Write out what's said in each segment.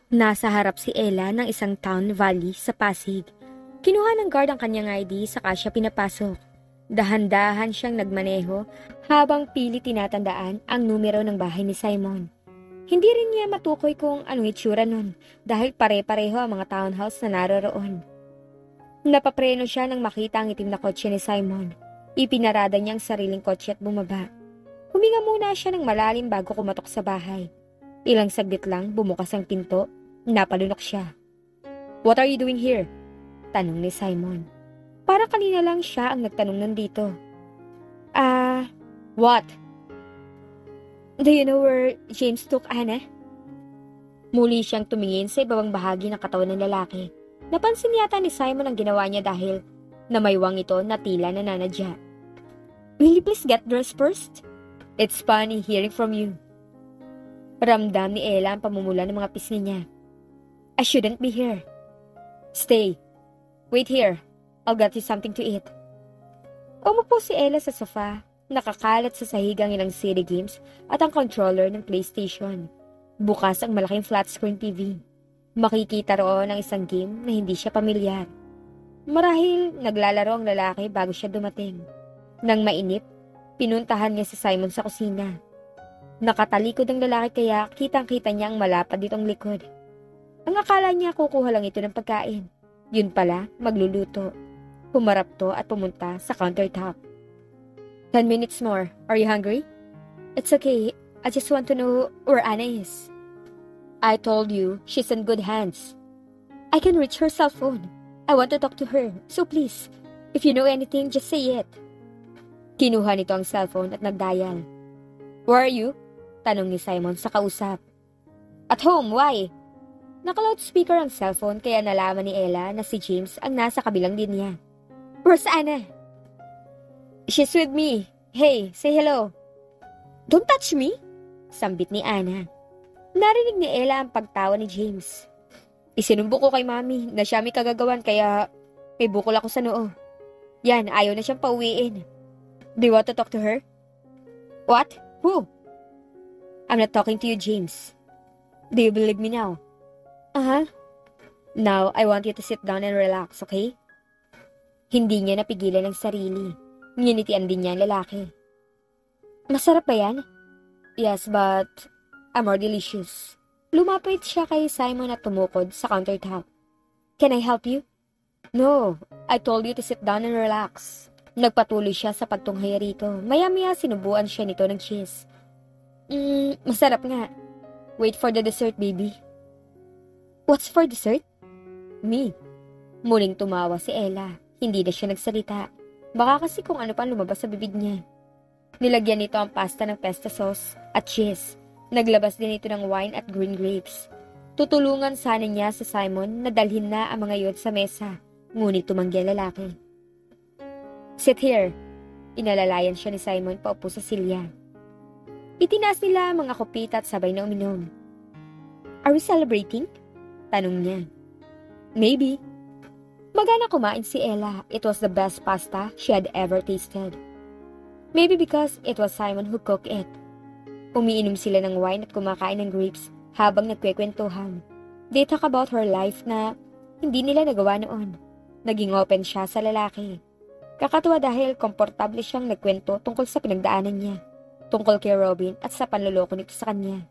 Nasa harap si Ella ng isang town valley sa Pasig. Kinuha ng guard ang kanyang ID saka siya pinapasok. Dahan-dahan siyang nagmaneho habang pilit tinatandaan ang numero ng bahay ni Simon. Hindi rin niya matukoy kung anong itsura nun dahil pare-pareho ang mga townhouse na naroroon. Napapreno siya nang makita ang itim na kotse ni Simon. Ipinarada niya ang sariling kotse at bumaba. Huminga muna siya ng malalim bago kumatok sa bahay. Ilang saglit lang bumukas ang pinto, napalunok siya. "What are you doing here?" tanong ni Simon. Para kanina lang siya ang nagtanong nandito. What? Do you know where James took Anna?" Muli siyang tumingin sa ibabang bahagi ng katawan ng lalaki. Napansin yata ni Simon ang ginawa niya dahil namaywang ito na tila nananadya. "Will you please get dressed first? It's funny hearing from you." Ramdam ni Ella ang pamumula ng mga pisngi niya. "I shouldn't be here." "Stay. Wait here. I'll get you something to eat." Umupo si Ella sa sofa, nakakalat sa sahig ang ilang city games at ang controller ng PlayStation. Bukas ang malaking flat screen TV. Makikita roon ang isang game na hindi siya pamilyar. Marahil naglalaro ang lalaki bago siya dumating. Nang mainip, pinuntahan niya si Simon sa kusina. Nakatalikod ang lalaki kaya kitang-kita niya ang malapad ditong likod. Ang akala niya kukuha lang ito ng pagkain. Yun pala, magluluto. Humarap to at pumunta sa countertop. 10 minutes more. Are you hungry?" "It's okay. I just want to know where Anna is." "I told you, she's in good hands." "I can reach her cell phone. I want to talk to her. So please, if you know anything, just say it." Kinuha nito ang cellphone at nagdial. "Where are you?" tanong ni Simon sa kausap. "At home, why?" Naka-loudspeaker ang cellphone kaya nalaman ni Ella na si James ang nasa kabilang linya. "Where's Anna?" "She's with me. Hey, say hello." "Don't touch me," sambit ni Anna. Narinig ni Ella ang pagtawa ni James. "Isinumbo ko kay Mami na siya may kagagawan kaya may bukol ako sa noo. Yan, ayaw na siyang pauwiin. Do you want to talk to her?" "What? Who?" "I'm not talking to you, James. Do you believe me now?" "Uh-huh." "Now, I want you to sit down and relax, okay?" Hindi niya napigilan ang sarili. Nginitian din niya ang lalaki. "Masarap ba yan?" "Yes, but I'm more delicious." Lumapit siya kay Simon at tumukod sa countertop. "Can I help you?" "No, I told you to sit down and relax." Nagpatuloy siya sa pagtunghay rito. Maya-maya sinubuan siya nito ng cheese. Masarap nga. Wait for the dessert, baby." "What's for dessert?" "Me." Muling tumawa si Ella. Hindi na siya nagsalita. Baka kasi kung ano pa lumabas sa bibig niya. Nilagyan nito ang pasta ng pesto sauce at cheese. Naglabas din ito ng wine at green grapes. Tutulungan sana niya sa Simon na dalhin na ang mga yun sa mesa. Ngunit tumanggi ang lalaki. "Sit here." Inalalayan siya ni Simon paupo sa silya. Itinaas nila ang mga kopita at sabay na uminom. "Are we celebrating?" tanong niya. "Maybe." Magana kumain si Ella. It was the best pasta she had ever tasted. Maybe because it was Simon who cooked it. Umiinom sila ng wine at kumakain ng grapes habang nagkwekwentuhan. They talk about her life na hindi nila nagawa noon. Naging open siya sa lalaki. Kakatuwa dahil komportable siyang nagkwento tungkol sa pinagdaanan niya, tungkol kay Robin at sa panloloko nito sa kanya.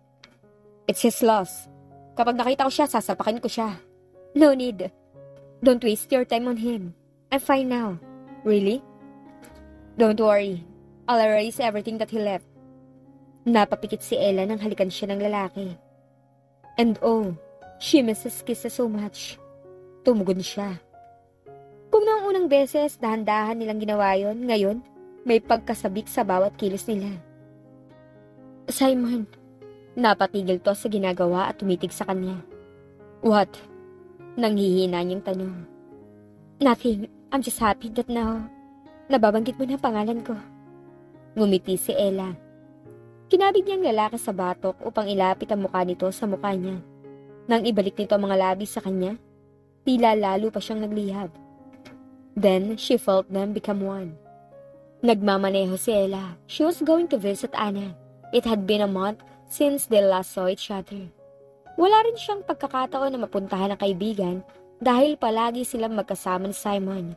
"It's his loss. Kapag nakita ko siya, sasapakin ko siya." "No need. Don't waste your time on him. I'm fine now." "Really?" "Don't worry. I'll erase everything that he left." Napapikit si Ella nang halikan siya ng lalaki. And oh, she misses kisses so much. Tumugon siya. Kung noong unang beses, dahan-dahan nilang ginawa yon, ngayon, may pagkasabik sa bawat kilos nila. "Simon." Napatigil to sa ginagawa at tumitig sa kanya. "What?" Nanghihina niyang tanong. "Nothing. I'm just happy that now nababanggit mo na ang pangalan ko." Ngumiti si Ella. Kinabig niyang lalaki sa batok upang ilapit ang mukha nito sa mukha niya. Nang ibalik nito ang mga labi sa kanya, tila lalo pa siyang naglihab. Then, she felt them become one. Nagmamaneho si Ella. She was going to visit Anna. It had been a month since they last saw each other. Wala rin siyang pagkakataon na mapuntahan ng kaibigan dahil palagi silang magkasama ni Simon.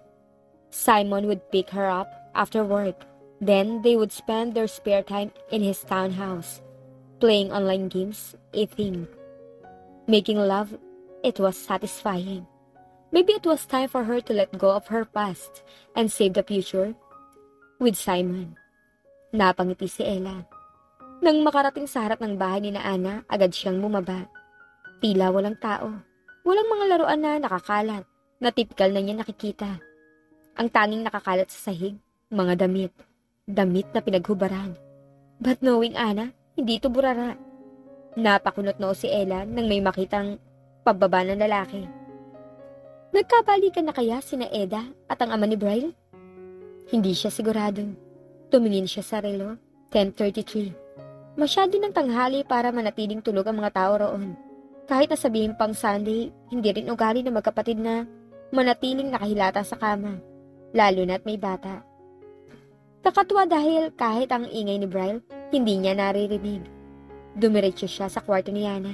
Simon would pick her up after work. Then they would spend their spare time in his townhouse, playing online games, eating. Making love, it was satisfying. Maybe it was time for her to let go of her past and save the future with Simon. Napangiti si Ella. Nang makarating sa harap ng bahay ni Ana, agad siyang bumaba. Tila walang tao. Walang mga laruan na nakakalat, na tipikal na niya nakikita. Ang tanging nakakalat sa sahig, mga damit. Damit na pinaghubaran. But knowing Ana, hindi ito burara. Napakunot noo si Ella nang may makitang pababa ng lalaki. Nagkabalikan na kaya sina Eda at ang ama ni Bryle? Hindi siya sigurado. Tumingin siya sa relo, 10:33. Masyado ng tanghali para manatiling tulog ang mga tao roon. Kahit na sabihin pang Sunday, hindi rin ugali na magkapatid na manatiling nakahilata sa kama, lalo na't may bata. Nakatuwa dahil kahit ang ingay ni Bryle, hindi niya naririnig. Dumiretso siya sa kwarto ni Yana.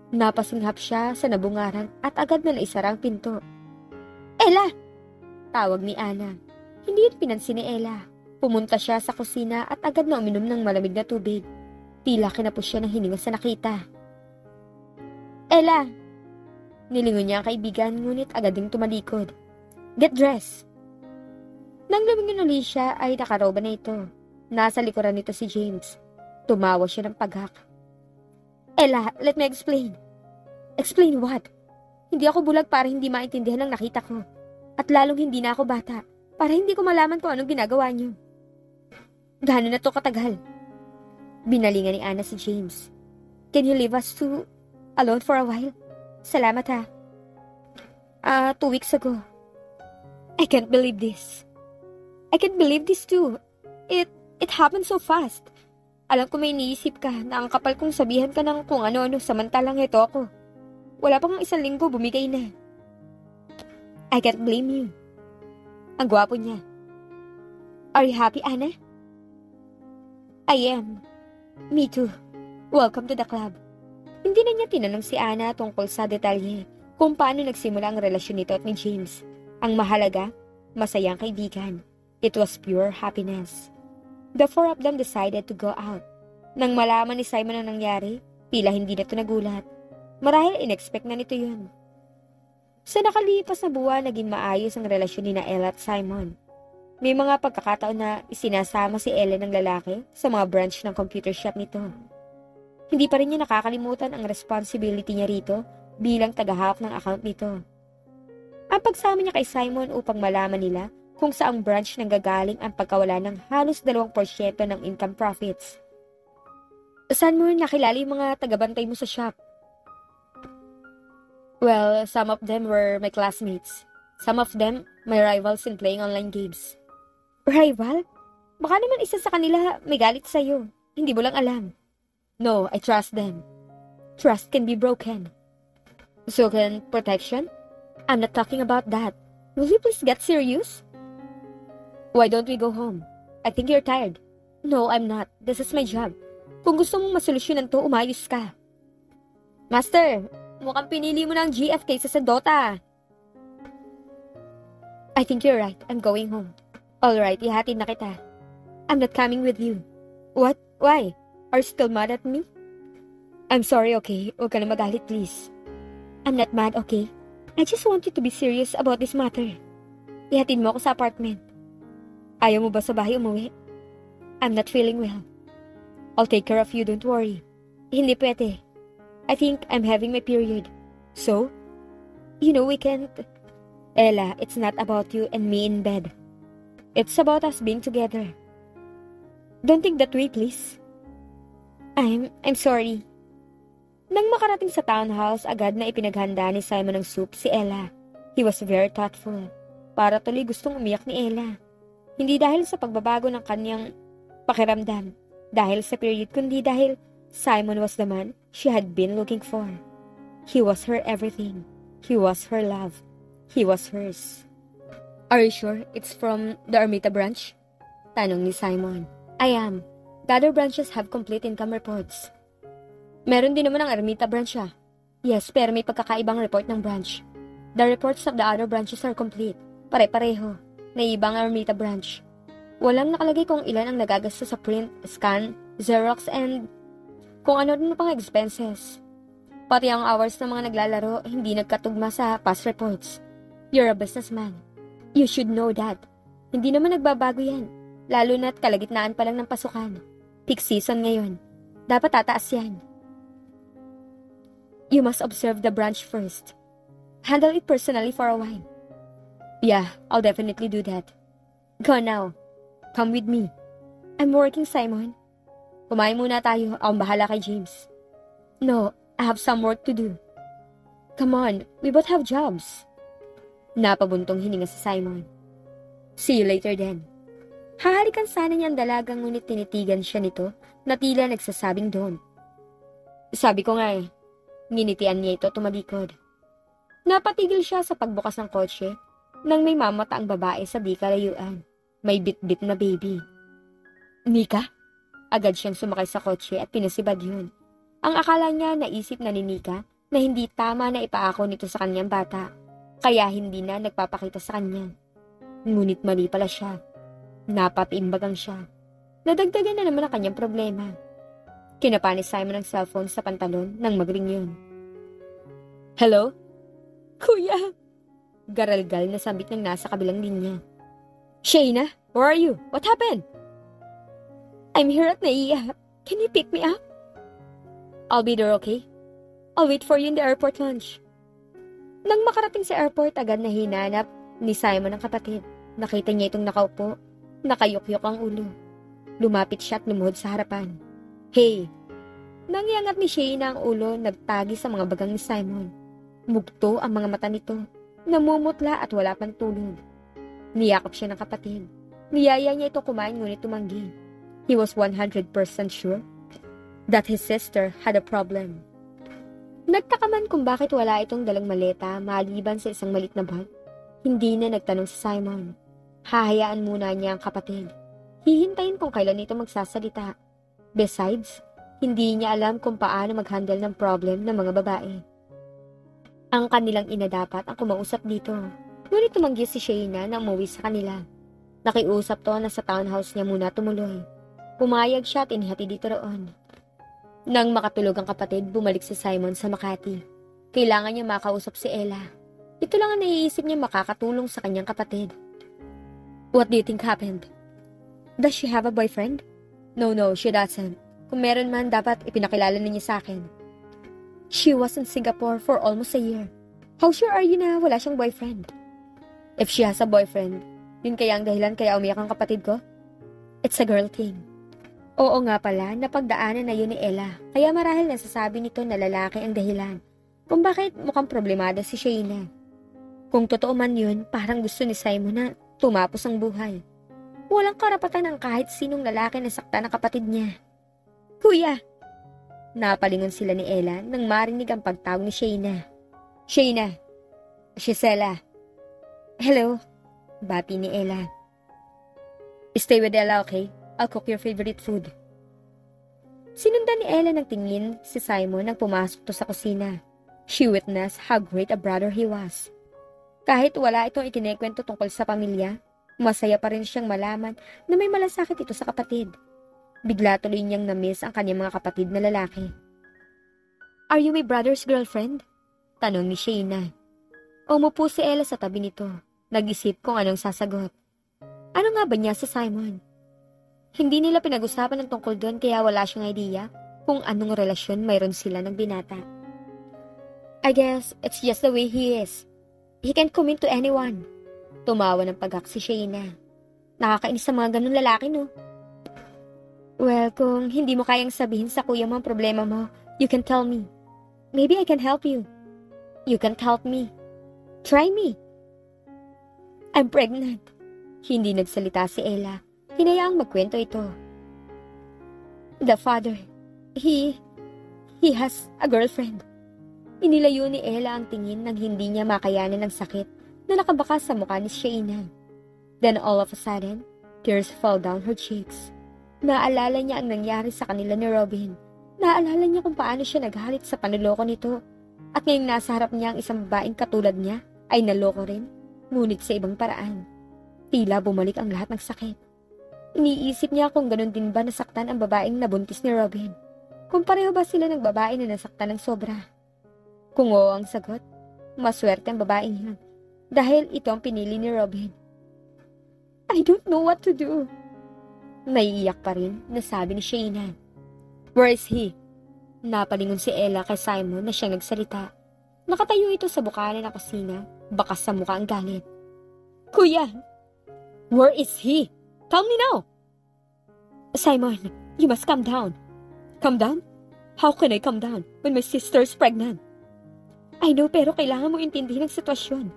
Napasinghap siya sa nabungaran at agad na naisara ang pinto. Ella! Tawag ni Ana. Hindi rin pinansin ni Ella. Pumunta siya sa kusina at agad na uminom ng malamig na tubig. Tila kinapos siya ng hininga sa nakita. Ella! Nilingon niya ang kaibigan ngunit agad ding tumalikod. Get dressed! Nang lumingon ulit siya ay nakaroba na ito. Nasa likuran nito si James. Tumawa siya ng paghak. Ella, let me explain. Explain what? Hindi ako bulag para hindi maintindihan ang nakita ko. At lalong hindi na ako bata para hindi ko malaman kung anong ginagawa niyo. Gano'n na to katagal? Binalingan ni Ana si James. Can you leave us two alone for a while? Salamat ha. 2 weeks ago. I can't believe this. I can't believe this too. It happened so fast. Alam ko may iniisip ka na ang kapal kong sabihan ka ng kung ano-ano samantalang ito ako. Wala pang 1 linggo bumigay na. I can't blame you. Ang gwapo niya. Are you happy, Ana? I am. Me too. Welcome to the club. Hindi na niya tinanong si Ana tungkol sa detalye kung paano nagsimula ang relasyon nito at ni James. Ang mahalaga, masayang kaibigan. It was pure happiness. The 4 of them decided to go out. Nang malaman ni Simon ang nangyari, tila hindi na ito nagulat. Marahil in-expect na nito yun. Sa nakalipas na buwan, naging maayos ang relasyon ni Ella at Simon. May mga pagkakataon na isinasama si Ella ng lalaki sa mga branch ng computer shop nito. Hindi pa rin niya nakakalimutan ang responsibility niya rito bilang tagahawak ng account nito. Ang pagsama niya kay Simon upang malaman nila kung saang branch nanggagaling ang pagkawala ng halos 2% ng income profits. Saan mo nakilala yung mga tagabantay mo sa shop? Well, some of them were my classmates. Some of them, my rivals in playing online games. Rival? Baka naman isa sa kanila may galit sa'yo. Hindi mo lang alam. No, I trust them. Trust can be broken. So can protection? I'm not talking about that. Will you please get serious? Why don't we go home? I think you're tired. No, I'm not. This is my job. Kung gusto mong masolusyonan to, umayos ka. Master, mukhang pinili mo ng GF kaysa sa Dota. I think you're right. I'm going home. Alright, ihatid na kita. I'm not coming with you. What? Why? Are you still mad at me? I'm sorry, okay? Huwag ka na magalit, please. I'm not mad, okay? I just want you to be serious about this matter. Ihatid mo ako sa apartment. Ayaw mo ba sa bahay umuwi? I'm not feeling well. I'll take care of you, don't worry. Hindi pwede. I think I'm having my period. So? You know we can't... Ella, it's not about you and me in bed. It's about us being together. Don't think that way, please. I'm sorry. Nang makarating sa townhouse, agad na ipinaghanda ni Simon ng soup si Ella. He was very thoughtful. Para tuloy gustong umiyak ni Ella. Hindi dahil sa pagbabago ng kanyang pakiramdam, dahil sa period, kundi dahil Simon was the man she had been looking for. He was her everything. He was her love. He was hers. Are you sure it's from the Ermita branch? Tanong ni Simon. I am. The other branches have complete income reports. Meron din naman ang Ermita branch siya. Yes, pero may pagkakaibang report ng branch. The reports of the other branches are complete. Pare-pareho. Naibang ang Armita branch. Walang nakalagay kung ilan ang nagagasto sa print, scan, Xerox, and kung ano-ano pang expenses. Pati ang hours ng mga naglalaro hindi nagkatugma sa past reports. You're a businessman. You should know that. Hindi naman nagbabago yan. Lalo na't kalagitnaan pa lang ng pasukan. Peak season ngayon. Dapat tataas yan. You must observe the branch first. Handle it personally for a while. Yeah, I'll definitely do that. Go now. Come with me. I'm working, Simon. Kumain muna tayo. Akong bahala kay James. No, I have some work to do. Come on, we both have jobs. Napabuntong hininga si Simon. See you later then. Hahalikan sana niya ang dalagang ngunit tinitigan siya nito na tila nagsasabing doon. Sabi ko nga eh. Nginitian niya ito tumalikod. Napatigil siya sa pagbukas ng kotse nang may mamata ang babae sa di kalayuan. May bit-bit na baby. Nika? Agad siyang sumakay sa kotse at pinasibad yun. Ang akala niya naisip na ni Nika na hindi tama na ipaako nito sa kanyang bata, kaya hindi na nagpapakita sa kanya. Ngunit mali pala siya. Napatimbagang siya. Nadagdagan na naman ang kanyang problema. Kinapa ni Simon ang cellphone sa pantalon nang magring yun. Hello? Kuya! Garalgal na sambit ng nasa kabilang linya. Shayna, where are you? What happened? I'm here at Naiya. Can you pick me up? I'll be there, okay? I'll wait for you in the airport lunch. Nang makarating sa airport, agad na hinanap ni Simon ang kapatid. Nakita niya itong nakaupo, nakayukyok ang ulo. Lumapit siya at lumuhod sa harapan. Hey! Nangyangat ni Shayna ang ulo, nagtagi sa mga bagang ni Simon. Mugto ang mga mata nito, namumutla at wala pang tulog. Niyakap siya ng kapatid. Niyaya niya ito kumain ngunit tumanggi. He was 100% sure that his sister had a problem. Nagtaka man kung bakit wala itong dalang maleta maliban sa isang malit na bag. Hindi na nagtanong si Simon. Hahayaan muna niya ang kapatid. Hihintayin kung kailan ito magsasalita. Besides, hindi niya alam kung paano mag-handle ng problem ng mga babae. Ang kanilang ina dapat ang kumausap dito. Ngunit tumanggi si Shayna na umuwi sa kanila. Nakiusap to na sa townhouse niya muna tumuloy. Pumayag siya at inihati dito roon. Nang makatulog ang kapatid, bumalik si Simon sa Makati. Kailangan niya makausap si Ella. Ito lang ang naiisip niya makakatulong sa kanyang kapatid. What do you think happened? Does she have a boyfriend? No, she doesn't. Kung meron man, dapat ipinakilala niya sa akin. She was in Singapore for almost a year. How sure are you na wala siyang boyfriend? If she has a boyfriend, yun kaya ang dahilan kaya umiyak ang kapatid ko? It's a girl thing. Oo nga pala, napagdaanan na yun ni Ella, kaya marahil nasasabi nito na lalaki ang dahilan kung bakit mukhang problemada si Shayna. Kung totoo man yun, parang gusto ni Simon na tumapos ang buhay. Walang karapatan ng kahit sinong lalaki na sakta ng kapatid niya. Kuya! Napalingon sila ni Ella nang marinig ang pagtawag ni Shayna. Shayna! Shisela! Hello! Bati ni Ella. Stay with Ella, okay? I'll cook your favorite food. Sinundan ni Ella ng tingin si Simon nang pumasok to sa kusina. She witnessed how great a brother he was. Kahit wala itong ikinekwento tungkol sa pamilya, masaya pa rin siyang malaman na may malasakit ito sa kapatid. Bigla tuloy niyang na-miss ang kanyang mga kapatid na lalaki. Are you my brother's girlfriend? Tanong ni Shayna. Umupo si Ella sa tabi nito. Nag-isip kung anong sasagot. Ano nga ba niya sa Simon? Hindi nila pinag-usapan ng tungkol doon kaya wala siyang idea kung anong relasyon mayroon sila ng binata. I guess it's just the way he is. He can't commit to anyone. Tumawa ng pagak si Shayna. Nakakainis sa mga ganun lalaki, no? Well, kung hindi mo kayang sabihin sa kuya mo ang problema mo, you can tell me. Maybe I can help you. You can't help me. Try me. I'm pregnant. Hindi nagsalita si Ella. Hinayaang magkwento ito. The father, he has a girlfriend. Inilayo ni Ella ang tingin nang hindi niya makayanan ng sakit na nakabakas sa mukha ni Shayna. Then all of a sudden, tears fell down her cheeks. Naalala niya ang nangyari sa kanila ni Robin. Naalala niya kung paano siya naghalit sa panuloko nito At ngayong nasa harap niya ang isang babaeng katulad niya, ay naloko rin, ngunit sa ibang paraan. Tila bumalik ang lahat ng sakit. Iniisip niya kung ganun din ba nasaktan ang babaeng nabuntis ni Robin. Kung pareho ba sila ng babae na nasaktan ng sobra. Kung oo ang sagot, maswerte ang babaeng yun. Dahil ito ang pinili ni Robin. I don't know what to do. Naiiyak pa rin, nasabi ni Shayna. Where is he? Napalingon si Ella kay Simon na siyang nagsalita. Nakatayo ito sa bukana ng kusina, bakas sa mukha ang galit. Kuya! Where is he? Tell me now! Simon, you must calm down. Calm down? How can I calm down when my sister is pregnant? I know, pero kailangan mo intindihin ang sitwasyon.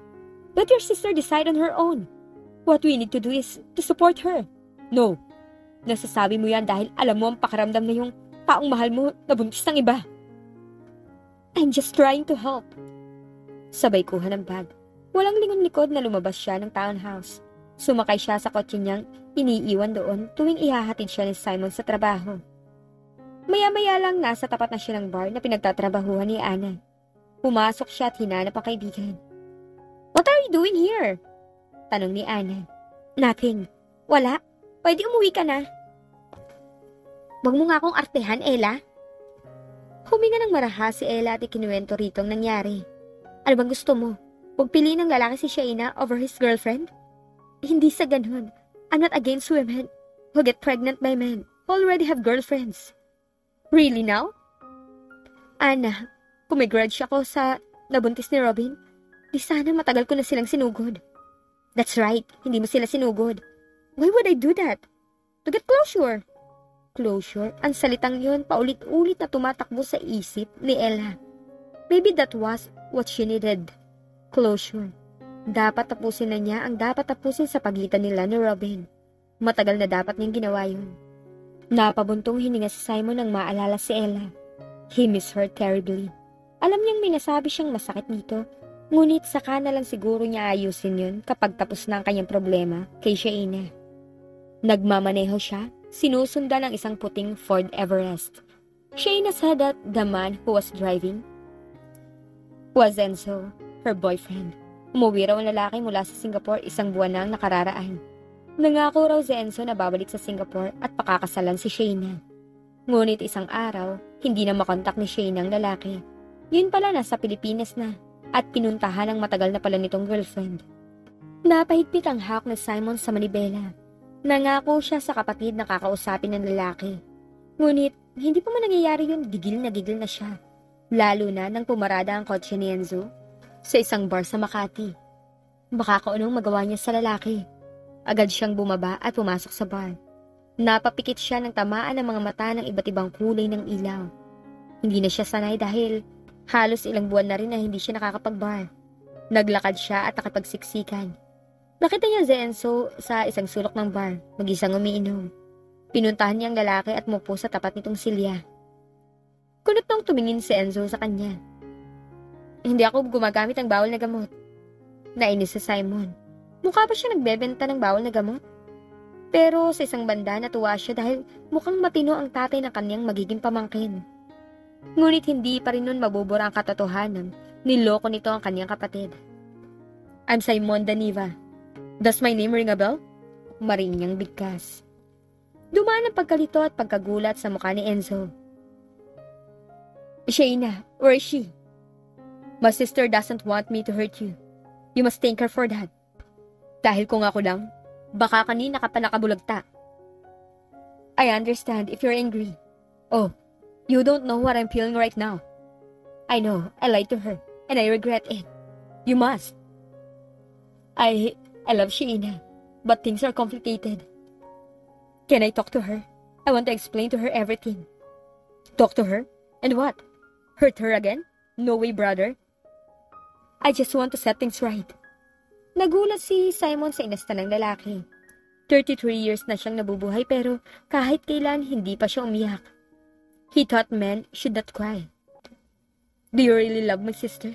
Let your sister decide on her own. What we need to do is to support her. No. Nasasabi mo yan dahil alam mo ang pakiramdam na yung taong mahal mo nabuntis ng iba. I'm just trying to help. Sabay kuha ng bag. Walang lingon-likod na lumabas siya ng townhouse. Sumakay siya sa kotse niyang iniiwan doon tuwing ihahatid siya ni Simon sa trabaho. Maya-maya lang nasa tapat na siya ng bar na pinagtatrabahuhan ni Anna. Pumasok siya at hinanap ang kaibigan. What are you doing here? Tanong ni Anna. Nothing. Wala. Pwede umuwi ka na. Wag mo nga akong artehan, Ella. Huminga ng maraha si Ella at ikinuwento rito ang nangyari. Ano bang gusto mo? Huwag piliin ng lalaki si Shayna over his girlfriend? Hindi sa ganun. I'm not against women who get pregnant by men who already have girlfriends. Really now? Anna, kung may grudge ako sa nabuntis ni Robin, di sana matagal ko na silang sinugod. That's right, hindi mo sila sinugod. Why would I do that? To get closure. Closure? Ang salitang yun paulit-ulit na tumatakbo sa isip ni Ella. Maybe that was what she needed. Closure. Dapat tapusin na niya ang dapat tapusin sa pagitan nila ni Robin. Matagal na dapat niyang ginawa yun. Napabuntong hininga si Simon nang maalala si Ella. He missed her terribly. Alam niyang may nasabi siyang masakit nito, ngunit saka na lang siguro niya ayusin yun kapag tapos na ang kanyang problema kay Shayna. Nagmamaneho siya, sinusundan ng isang puting Ford Everest. Shayna said that the man who was driving was Enzo, her boyfriend. Umuwi raw ang lalaki mula sa Singapore 1 buwan nang nakararaan. Nangako raw si Enzo na babalik sa Singapore at pakakasalan si Shayna. Ngunit isang araw, hindi na makontak ni Shayna ang lalaki. Yun pala nasa Pilipinas na at pinuntahan ng matagal na pala nitong girlfriend. Napahigpit ang hawak ni Simon sa manibela. Nangako siya sa kapatid na kakausapin ng lalaki. Ngunit hindi pa man nangyayari yun, gigil na siya. Lalo na nang pumarada ang kotse ni Enzo sa isang bar sa Makati. Baka kung anong magawa niya sa lalaki. Agad siyang bumaba at pumasok sa bar. Napapikit siya ng tamaan ng mga mata ng iba't ibang kulay ng ilaw. Hindi na siya sanay dahil halos ilang buwan na rin na hindi siya nakakapag-bar. Naglakad siya at nakipagsiksikan. Nakita niya si Enzo sa isang sulok ng bar, mag-isang umiinom. Pinuntahan niya ang lalaki at mupo sa tapat nitong silya. Kunot nang tumingin si Enzo sa kanya. Hindi ako gumagamit ng bawal na gamot. Nainis si Simon. Mukha pa siya nagbebenta ng bawal na gamot? Pero sa isang banda natuwa siya dahil mukhang matino ang tatay ng kanyang magiging pamangkin. Ngunit hindi pa rin nun mabubura ang katotohanan. Niloko nito ang kanyang kapatid. I'm Simon Daniva. Does my name ring a bell? Maring niyang bigkas. Dumaan ang pagkalito at pagkagulat sa mukha ni Enzo. Shayna, where is she? My sister doesn't want me to hurt you. You must thank her for that. Dahil kung ako lang, baka kanina ka pa nakabulagta. I understand if you're angry. Oh, you don't know what I'm feeling right now. I know, I lied to her, and I regret it. You must. I love Shayna, but things are complicated. Can I talk to her? I want to explain to her everything. Talk to her? And what? Hurt her again? No way, brother. I just want to set things right. Nagulat si Simon sa inasta ng lalaki. 33 years na siyang nabubuhay pero kahit kailan hindi pa siya umiyak. He thought men should not cry. Do you really love my sister?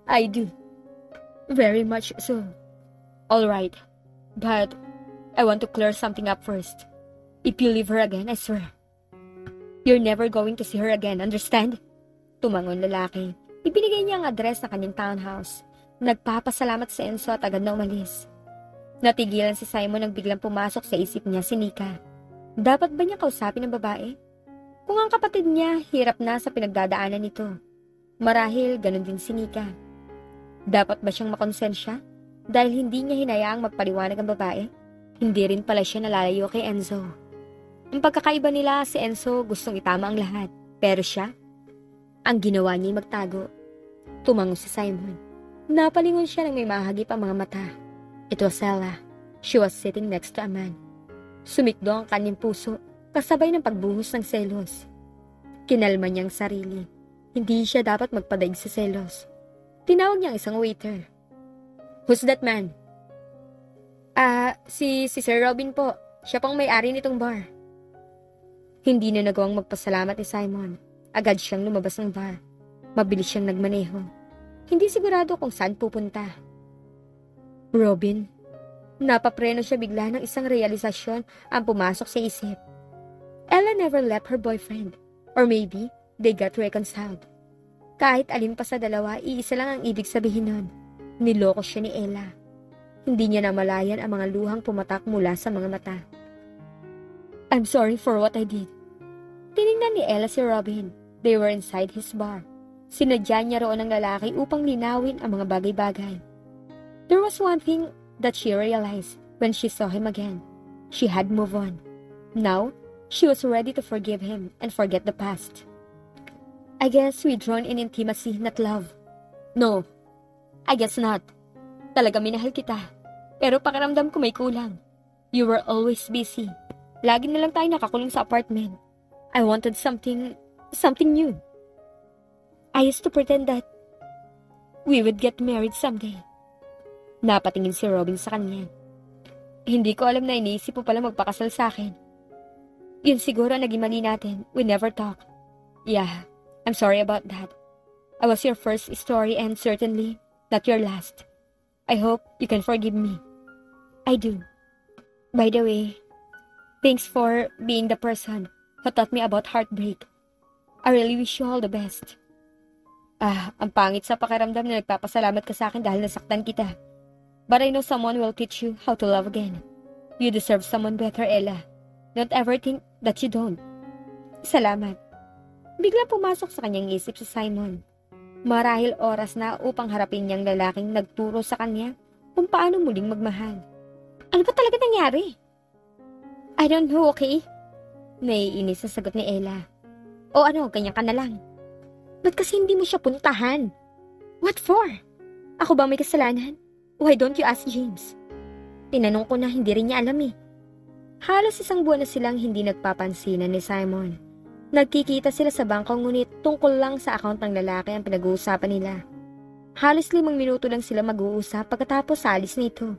I do. Very much so. All right, but I want to clear something up first. If you leave her again, I swear, you're never going to see her again, understand? Tumangon lalaki. Ibinigay niya ang address ng kanyang townhouse. Nagpapasalamat si Enzo at agad na umalis. Natigilan si Simon nang biglang pumasok sa isip niya si Nika. Dapat ba niya kausapin ang babae? Kung ang kapatid niya hirap na sa pinagdadaanan nito. Marahil ganun din si Nika. Dapat ba siyang makonsensya? Dahil hindi niya hinayaang magpaliwanag ang babae? Hindi rin pala siya nalalayo kay Enzo. Ang pagkakaiba nila, si Enzo gustong itama ang lahat. Pero siya, ang ginawa niya ay magtago. Tumango si Simon. Napalingon siya nang may mahagip ang mga mata. It was Ella. She was sitting next to a man. Sumikdo ang kanyang puso, kasabay ng pagbuhos ng selos. Kinalma niyang sarili. Hindi siya dapat magpadaig sa selos. Tinawag niya ang isang waiter. Who's that man? Si Sir Robin po. Siya pong may-ari nitong bar. Hindi na nagawang magpasalamat ni Simon. Agad siyang lumabas ng bar. Mabilis siyang nagmaneho. Hindi sigurado kung saan pupunta. Robin. Napapreno siya bigla ng isang realisasyon ang pumasok sa isip. Ella never left her boyfriend. Or maybe, they got reconciled. Kahit alin pa sa dalawa, iisa lang ang ibig sabihin nun. Niloko siya ni Ella. Hindi niya namalayan ang mga luhang pumatak mula sa mga mata. I'm sorry for what I did. Tiningnan ni Ella si Robin. They were inside his bar. Sinadya niya roon ang lalaki upang linawin ang mga bagay-bagay. There was one thing that she realized when she saw him again. She had moved on. Now, she was ready to forgive him and forget the past. I guess we drawn in intimacy, not love. No, I guess not. Talaga minahal kita. Pero pakiramdam ko may kulang. You were always busy. Lagi na lang tayo nakakulong sa apartment. I wanted something new. I used to pretend that we would get married someday. Napatingin si Robin sa kanya. Hindi ko alam na iniisip mo pala magpakasal sa akin. Yun siguro ang naging mali natin. We never talk. Yeah, I'm sorry about that. I was your first story and certainly not your last. I hope you can forgive me. I do. By the way, thanks for being the person who taught me about heartbreak. I really wish you all the best. Ang pangit sa pakiramdam na nagpapasalamat ka sa akin dahil nasaktan kita. But I know someone will teach you how to love again. You deserve someone better, Ella. Don't ever think that you don't. Salamat. Biglang pumasok sa kanyang isip si Simon. Marahil oras na upang harapin niyang lalaking nagturo sa kanya kung paano muling magmahal. Ano ba talaga nangyari? I don't know, okay? Naiinis sa sagot ni Ella. O ano, ganyan ka na lang. Ba't kasi hindi mo siya puntahan? What for? Ako ba may kasalanan? Why don't you ask James? Tinanong ko na hindi rin niya alam eh. Halos isang buwan na silang hindi nagpapansinan ni Simon. Nagkikita sila sa bangko ngunit tungkol lang sa account ng lalaki ang pinag-uusapan nila. Halos 5 minuto lang sila mag-uusap pagkatapos alis nito.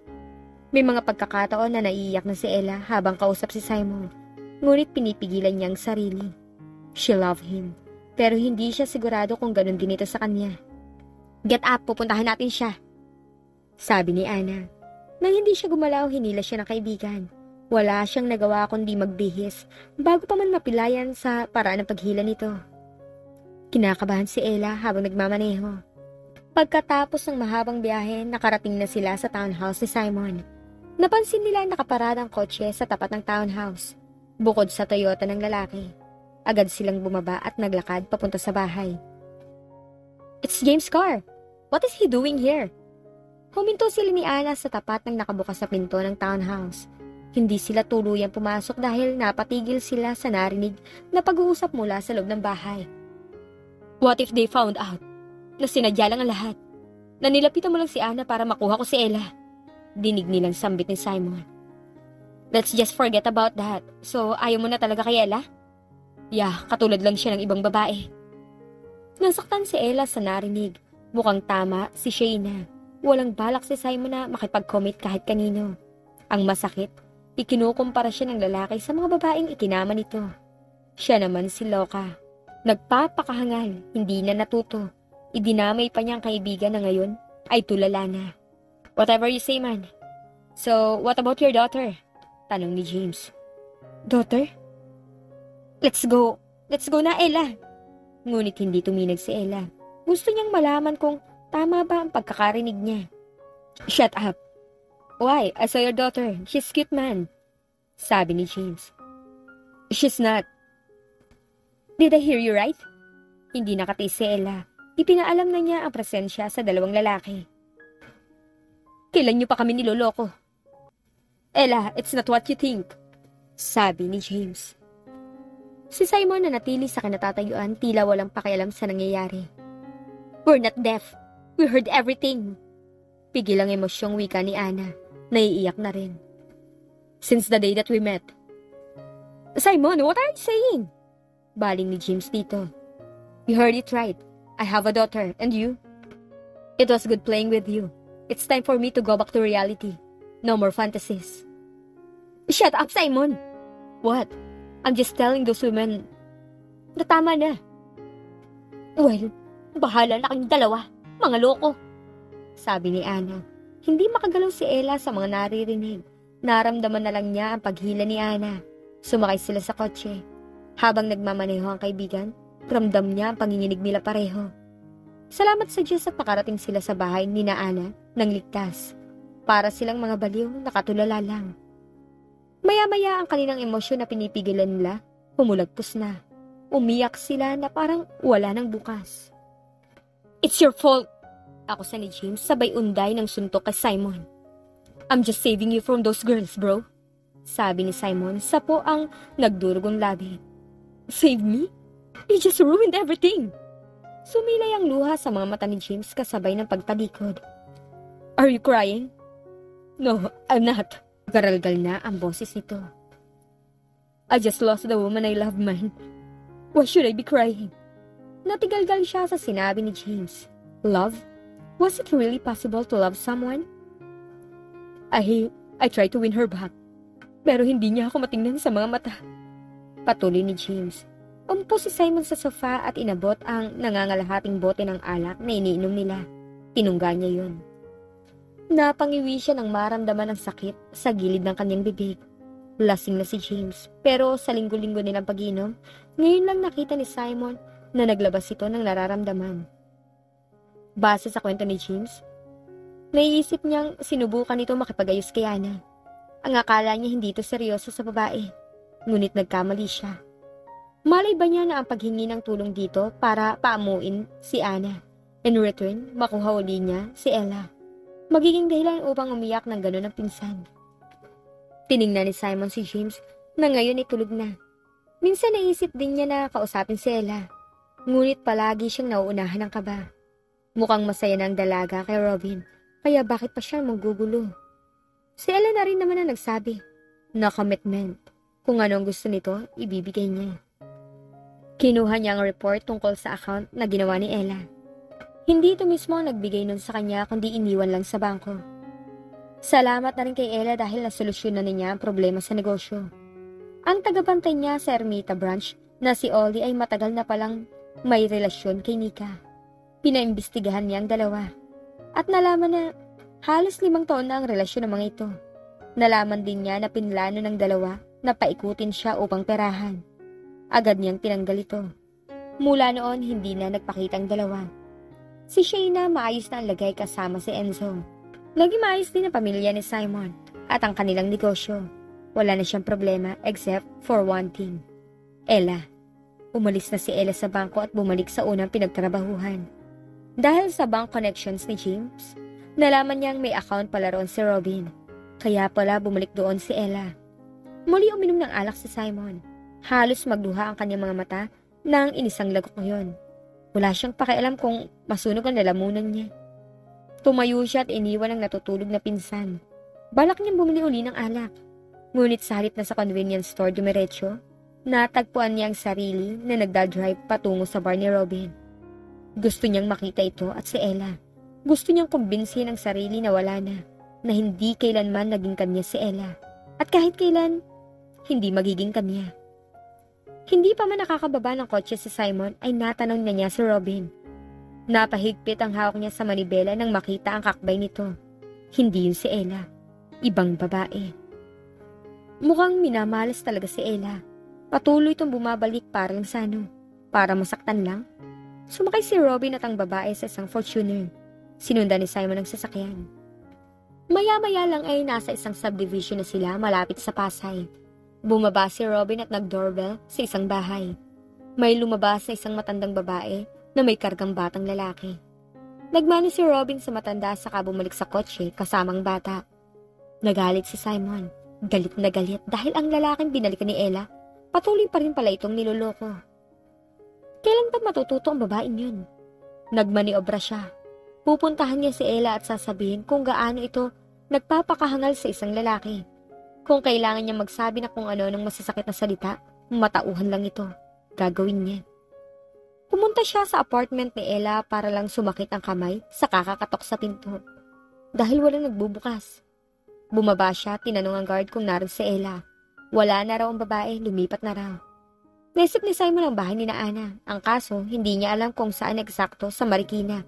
May mga pagkakataon na naiiyak na si Ella habang kausap si Simon. Ngunit pinipigilan niya ang sarili. She loved him. Pero hindi siya sigurado kung ganun din ito sa kanya. Get up, pupuntahan natin siya. Sabi ni Anna. Nang hindi siya gumalaw, hinila siya ng kaibigan. Wala siyang nagawa kundi magbihis bago pa man mapilayan sa paraan ng paghila nito. Kinakabahan si Ella habang nagmamaneho. Pagkatapos ng mahabang biyahe, nakarating na sila sa townhouse ni Simon. Napansin nila nakaparada ang kotse sa tapat ng townhouse. Bukod sa Toyota ng lalaki. Agad silang bumaba at naglakad papunta sa bahay. It's James' car. What is he doing here? Huminto sila ni Anna sa tapat ng nakabukas na pinto ng townhouse. Hindi sila tuluyang pumasok dahil napatigil sila sa narinig na pag-uusap mula sa loob ng bahay. What if they found out na sinadya lang ang lahat? Na nilapitan mo lang si Anna para makuha ko si Ella? Dinig nilang sambit ni Simon. Let's just forget about that. So, ayaw mo na talaga kay Ella? Yeah, katulad lang siya ng ibang babae. Nasaktan si Ella sa narinig. Mukhang tama si Shayna. Walang balak si Simon na makipag-commit kahit kanino. Ang masakit, ikinukumpara siya ng lalaki sa mga babaeng ikinama nito. Siya naman si Loka. Nagpapakahangal, hindi na natuto. Idinamay pa niyang kaibigan na ngayon ay tulala na. Whatever you say, man. So, what about your daughter? Tanong ni James. Daughter? Let's go. Let's go na, Ella. Ngunit hindi tuminag si Ella. Gusto niyang malaman kung tama ba ang pagkakarinig niya. Shut up. Why? I saw your daughter. She's cute, man. Sabi ni James. She's not. Did I hear you right? Hindi nakatiis si Ella. Ipinaalam na niya ang presensya sa dalawang lalaki. Kailan niyo pa kami niloloko? Ella, it's not what you think. Sabi ni James. Si Simon na natili sa kinatatayuan tila walang pakialam sa nangyayari. We're not deaf. We heard everything. Pigil ang emosyong wika ni Anna. Naiiyak na rin. Since the day that we met. Simon, what are you saying? Baling ni James dito. You heard it right. I have a daughter. And you? It was good playing with you. It's time for me to go back to reality. No more fantasies. Shut up, Simon! What? I'm just telling those women na tama na. Well, bahala na kayong dalawa. Mga loko. Sabi ni Anna. Hindi makagalaw si Ella sa mga naririnig. Naramdaman na lang niya ang paghila ni Anna. Sumakay sila sa kotse. Habang nagmamaneho ang kaibigan, ramdam niya ang panginginig nila pareho. Salamat sa Diyos at makarating sila sa bahay ni na Anna nang ligtas. Para silang mga baliw, nakatulala lang. Maya-maya ang kanilang emosyon na pinipigilan nila, humulagpos na. Umiyak sila na parang wala nang bukas. It's your fault! Ako sa ni James sabay unday ng suntok kay Simon. I'm just saving you from those girls, bro. Sabi ni Simon sa po ang nagdurugong labi. Save me? You just ruined everything! Sumilay ang luha sa mga mata ni James kasabay ng pagtalikod. Are you crying? No, I'm not. Garalgal na ang boses nito. I just lost the woman I love, man. Why should I be crying? Natigalgal siya sa sinabi ni James. Love? Was it really possible to love someone? I tried to win her back. Pero hindi niya ako matingnan sa mga mata. Patuloy ni James. Umupo si Simon sa sofa at inabot ang nangangalahating bote ng alak na iniinom nila. Tinungga niya yun. Napangiwi siya nang maramdaman ang sakit sa gilid ng kanyang bibig. Lasing na si James, pero sa linggo-linggo nilang pag-inom, ngayon lang nakita ni Simon na naglabas ito ng nararamdaman. Base sa kwento ni James, naiisip niyang sinubukan ito makipag-ayos kay Anna. Ang akala niya hindi ito seryoso sa babae, ngunit nagkamali siya. Malay ba niya na ang paghingi ng tulong dito para paamuin si Anna? In return, makuha uli niya si Ella. Magiging dahilan upang umiyak ng gano'n ang pinsan. Tiningnan ni Simon si James na ngayon ay tulog na. Minsan naisip din niya na kausapin si Ella. Ngunit palagi siyang nauunahan ng kaba. Mukhang masaya na ang dalaga kay Robin, kaya bakit pa siya magugulo? Si Ella na rin naman ang nagsabi, na commitment. Kung ano ang gusto nito, ibibigay niya. Kinuha niya ang report tungkol sa account na ginawa ni Ella. Hindi ito mismo ang nagbigay nun sa kanya kundi iniwan lang sa bangko. Salamat na rin kay Ella dahil nasolusyonan niya ang problema sa negosyo. Ang tagabantay niya sa Ermita branch na si Ollie ay matagal na palang may relasyon kay Nika. Pinaimbestigahan niya ang dalawa. At nalaman na halos 5 taon na ang relasyon ng mga ito. Nalaman din niya na pinlano ng dalawa na paikutin siya upang perahan. Agad niyang tinanggal ito. Mula noon hindi na nagpakita ang dalawa. Si Shayna maayos na ang lagay kasama si Enzo. Naging maayos din ang pamilya ni Simon at ang kanilang negosyo. Wala na siyang problema except for one thing. Ella. Umalis na si Ella sa bangko at bumalik sa unang pinagtrabahuhan. Dahil sa bank connections ni James, nalaman niyang may account pala roon si Robin. Kaya pala bumalik doon si Ella. Muli uminom ng alak si Simon. Halos magluha ang kanyang mga mata nang inisang lagok ngayon. Wala siyang pakialam kung masunog ang lalamunan niya. Tumayo siya at iniwan ang natutulog na pinsan. Balak niyang bumili uli ng alak. Ngunit sa halip na sa convenience store dumiretso, natagpuan niya ang sarili na nagdadrive patungo sa bar ni Robin. Gusto niyang makita ito at si Ella. Gusto niyang kumbinsihin ang sarili na wala na hindi kailanman naging kanya si Ella. At kahit kailan, hindi magiging kanya. Hindi pa man nakakababa ng kotse si Simon ay natanong na niya si Robin. Napahigpit ang hawak niya sa manibela nang makita ang kakbay nito. Hindi yun si Ella. Ibang babae. Mukhang minamalas talaga si Ella. Patuloy itong bumabalik parang sa ano. Para masaktan lang? Sumakay si Robin at ang babae sa isang Fortuner. Sinundan ni Simon ang sasakyan. Maya-maya lang ay nasa isang subdivision na sila malapit sa Pasay. Bumaba si Robin at nag-doorbell sa isang bahay. May lumabas na isang matandang babae na may kargang batang lalaki. Nagmano si Robin sa matanda saka bumalik sa kotse kasamang bata. Nagalit si Simon. Galit na galit dahil ang lalaking binalikan ni Ella, patuloy pa rin pala itong niloloko. Kailan ba matututo ang babaeng yun? Nagmaniobra siya. Pupuntahan niya si Ella at sasabihin kung gaano ito nagpapakahangal sa isang lalaki. Kung kailangan niya magsabi na kung ano ng masasakit na salita, matauhan lang ito. Gagawin niya. Pumunta siya sa apartment ni Ella para lang sumakit ang kamay sa kakakatok sa pinto. Dahil walang nagbubukas. Bumaba siya, tinanong ang guard kung naroon si Ella. Wala na raw ang babae, lumipat na raw. Naisip ni Simon ang bahay ni Ana. Ang kaso, hindi niya alam kung saan eksakto sa Marikina.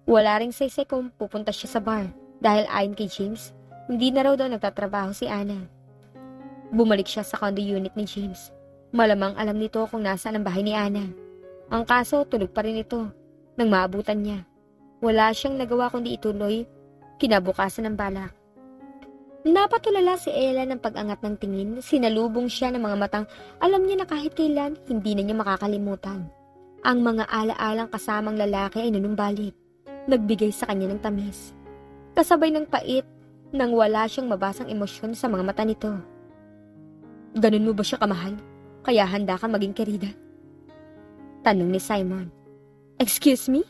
Wala ring saysay kung pupunta siya sa bar dahil ayon kay James, hindi na raw daw nagtatrabaho si Ana. Bumalik siya sa condo unit ni James. Malamang alam nito kung nasaan ang bahay ni Ana. Ang kaso, tulog pa rin ito nang maabutan niya. Wala siyang nagawa kundi ituloy kinabukasan ng balak. Napatulala si Ella ng pag-angat ng tingin, sinalubong siya ng mga matang alam niya na kahit kailan hindi na niya makakalimutan. Ang mga ala-alang kasamang lalaki ay nanumbalik, nagbigay sa kanya ng tamis. Kasabay ng pait nang wala siyang mabasang emosyon sa mga mata nito. Ganun mo ba siya kamahal? Kaya handa ka maging kerida? Tanong ni Simon. Excuse me?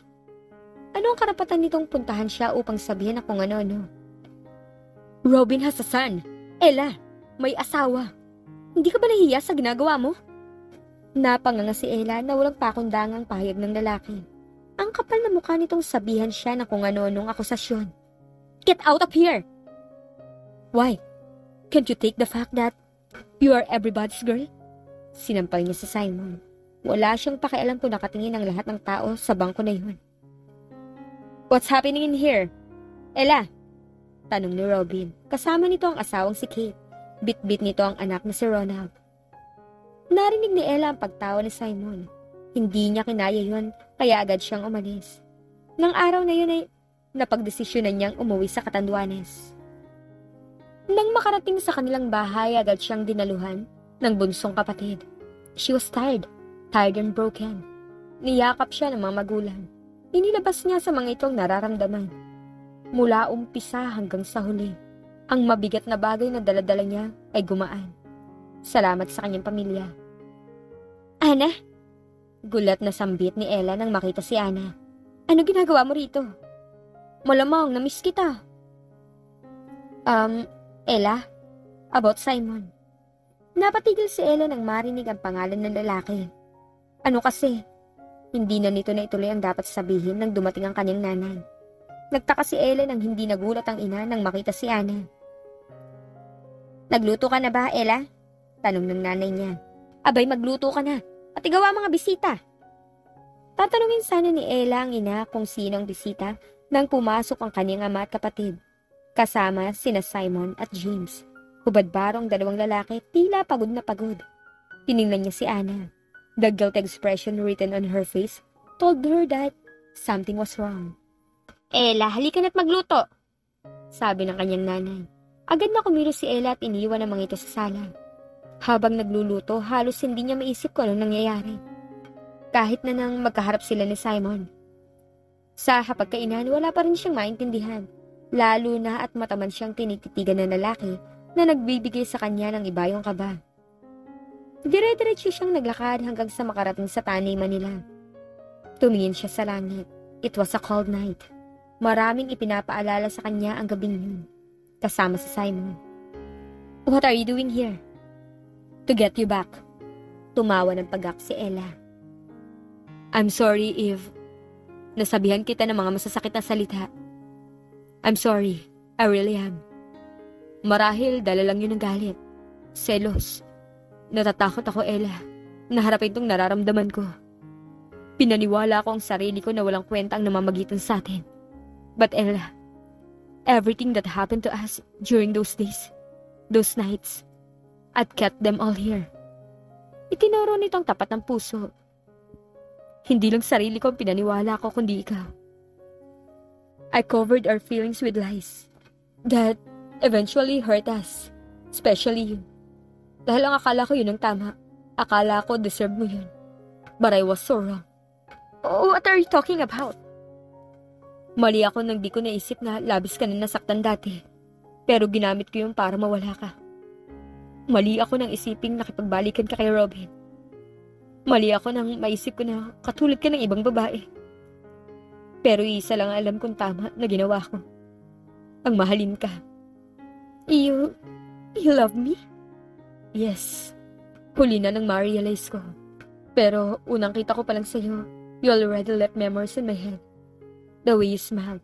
Ano ang karapatan nitong puntahan siya upang sabihin na kung ano-ano? Robin has a son. Ella, may asawa. Hindi ka ba nahiya sa ginagawa mo? Napanganga si Ella na walang pakundangang pahayag ng lalaki. Ang kapal na mukha nitong sabihan siya na kung ano-anong akusasyon. Get out of here! Why? Can't you take the fact that you are everybody's girl? Sinampal niya si Simon. Wala siyang pakialam kung nakatingin ang lahat ng tao sa bangko na yun. What's happening in here? Ella? Tanong ni Robin. Kasama nito ang asawang si Kate. Bit-bit nito ang anak na si Ronald. Narinig ni Ella ang pagtawa ni Simon. Hindi niya kinaya yun, kaya agad siyang umalis. Nang araw na yun ay napagdesisyonan niyang umuwi sa Catanduanes. Nang makarating sa kanilang bahay, agad siyang dinaluhan ng bunsong kapatid. She was tired and broken. Niyakap siya ng mga magulang. Inilabas niya sa mga itong nararamdaman. Mula umpisa hanggang sa huli, ang mabigat na bagay na daladala niya ay gumaan. Salamat sa kanyang pamilya. Ana? Gulat na sambit ni Ella nang makita si Ana. Ano ginagawa mo rito? Malamang na-miss kita. Ella? About Simon. Napatigil si Ella nang marinig ang pangalan ng lalaki. Ano kasi? Hindi na nito na ituloy ang dapat sabihin nang dumating ang kanyang nanay. Nagtaka si Ella nang hindi nagulat ang ina nang makita si Ana. Nagluto ka na ba, Ella? Tanong ng nanay niya. Abay, magluto ka na. At igawa mga bisita. Tatanungin sana ni Ella ang ina kung sino ang bisita nang pumasok ang kanyang ama at kapatid. Kasama sina Simon at James. Hubad-barong dalawang lalaki, tila pagod na pagod. Tiningnan niya si Ana. The guilt expression written on her face told her that something was wrong. Ella, halika na't magluto, sabi ng kanyang nanay. Agad na kumilos si Ella at iniwan ang mga ito sa sala. Habang nagluluto, halos hindi niya maisip kung anong nangyayari. Kahit na nang magkaharap sila ni Simon. Sa hapagkainan, wala pa rin siyang maintindihan. Lalo na at mataman siyang tinititigan ng lalaki na nagbibigay sa kanya ng ibayong kaba. Dire-diretso siyang naglakad hanggang sa makarating sa taniman nila. Tumingin siya sa langit. It was a cold night. Maraming ipinapaalala sa kanya ang gabing yun, kasama si Simon. What are you doing here? To get you back. Tumawa ng pagak si Ella. I'm sorry if nasabihan kita ng mga masasakit na salita. I'm sorry. I really am. Marahil dala lang yun ng galit. Selos. Natatakot ako, Ella. Naharapin tong nararamdaman ko. Pinaniwala ko ang sarili ko na walang kwenta ang namamagitan sa atin. But Ella, everything that happened to us during those days, those nights, I've kept them all here. Itinuro nitong tapat ng puso. Hindi lang sarili ko ang pinaniwala ko, kundi ikaw. I covered our feelings with lies that eventually hurt us, especially you. Dahil ang akala ko yun ang tama. Akala ko deserve mo yun. But I was so wrong. What are you talking about? Mali ako nang di ko naisip na labis ka na nasaktan dati. Pero ginamit ko yun para mawala ka. Mali ako nang isiping nakipagbalikan ka kay Robin. Mali ako nang maisip ko na katulad ka ng ibang babae. Pero isa lang alam kong tama na ginawa ko. Ang mahalin ka. You love me? Yes. Huli na nang ma-realize ko. Pero unang kita ko pa lang sa'yo, you already left memories in my head. The way you smiled.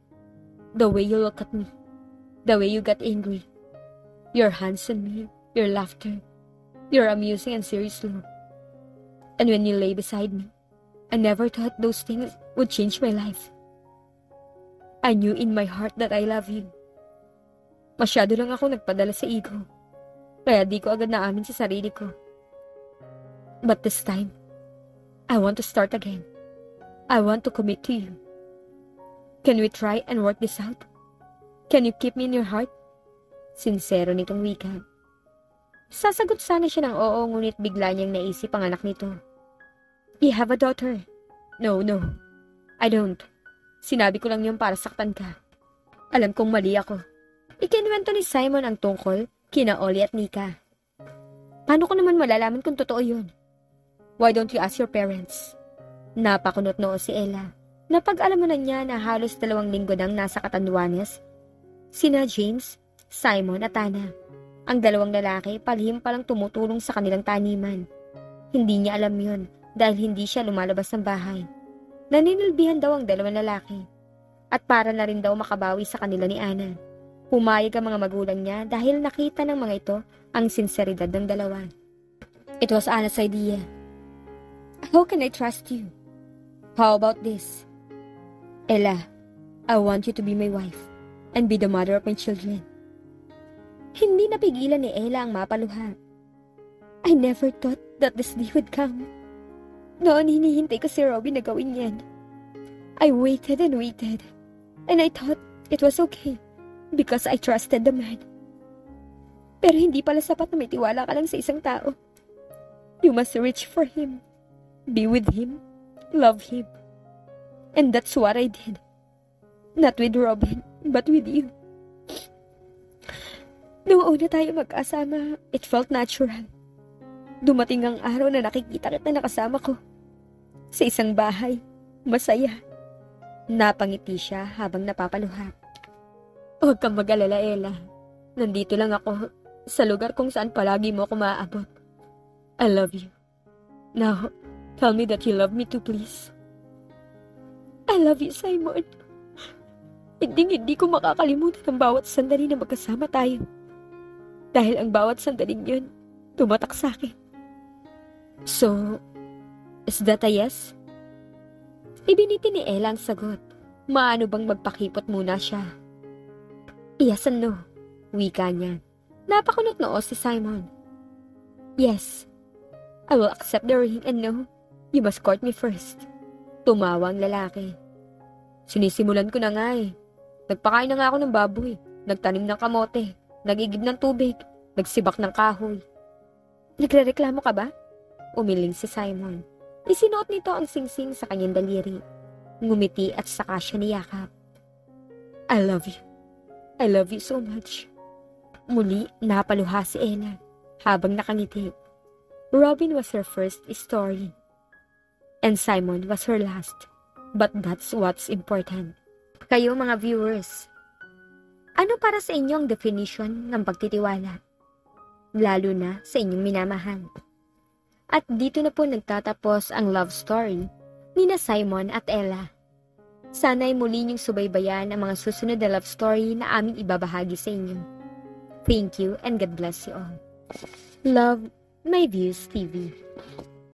The way you look at me. The way you got angry. Your hands on me. Your laughter. Your amusing and serious look. And when you lay beside me, I never thought those things would change my life. I knew in my heart that I love you. Masyado lang ako nagpadala sa ego. Kaya di ko agad naamin sa sarili ko. But this time, I want to start again. I want to commit to you. Can we try and work this out? Can you keep me in your heart? Sincero nitong wika. Sasagot sana siya ng oo, ngunit bigla niyang naisip ang anak nito. You have a daughter. No, I don't. Sinabi ko lang yun para saktan ka. Alam kong mali ako. Ikinuwento ni Simon ang tungkol kina Ollie at Nika. Paano ko naman malalaman kung totoo yun? Why don't you ask your parents? Napakunot noo si Ella. Napag-alaman niya na halos 2 linggo nang nasa Catanduanes. Sina James, Simon at Ana. Ang 2 lalaki palihim palang tumutulong sa kanilang taniman. Hindi niya alam yun dahil hindi siya lumalabas ng bahay. Naninilbihan daw ang 2 lalaki. At para na rin daw makabawi sa kanila ni Ana. Pumayag ang mga magulang niya dahil nakita ng mga ito ang sinseridad ng dalawa. It was Ana's idea. How can I trust you? How about this? Ella, I want you to be my wife and be the mother of my children. Hindi napigilan ni Ella ang mapaluha. I never thought that this day would come. Noon hinihintay ko si Robin na gawin yan. I waited and waited. And I thought it was okay because I trusted the man. Pero hindi pala sapat na may tiwala ka lang sa isang tao. You must reach for him. Be with him. Love him. And that's what I did. Not with Robin, but with you. Noong una tayo magkasama, it felt natural. Dumating ang araw na nakikita kita nakasama ko. Sa isang bahay, masaya. Napangiti siya habang napapaluha. Huwag kang mag-alala, Ella. Nandito lang ako sa lugar kung saan palagi mo ako maaabot. I love you. Now, tell me that you love me too, please. I love you, Simon. Hindi ko makakalimutan ang bawat sandali na magkasama tayo. Dahil ang bawat sandaling yun, tumatak sa akin. So, is that a yes? Ibiniti ni Ella ang sagot. Maano bang magpakipot muna siya? Yes and no, wika niya. Napakunot noo si Simon. Yes, I will accept the ring and no, you must court me first. Tumawa ang lalaki. Sinisimulan ko na nga eh. Nagpakain na nga ako ng baboy. Nagtanim ng kamote. Nagigib ng tubig. Nagsibak ng kahoy. Nagrereklamo ka ba? Umiling si Simon. Isinuot nito ang singsing sa kanyang daliri. Ngumiti at saka siya niyakap. I love you. I love you so much. Muli, napaluha si Ella habang nakangiti. Robin was her first story. And Simon was her last. But that's what's important. Kayo mga viewers, ano para sa inyo ang definition ng pagtitiwala? Lalo na sa inyong minamahal. At dito na po nagtatapos ang love story ni na Simon at Ella. Sana'y muli niyong subaybayan ang mga susunod na love story na aming ibabahagi sa inyo. Thank you and God bless you all. Love, My Views TV.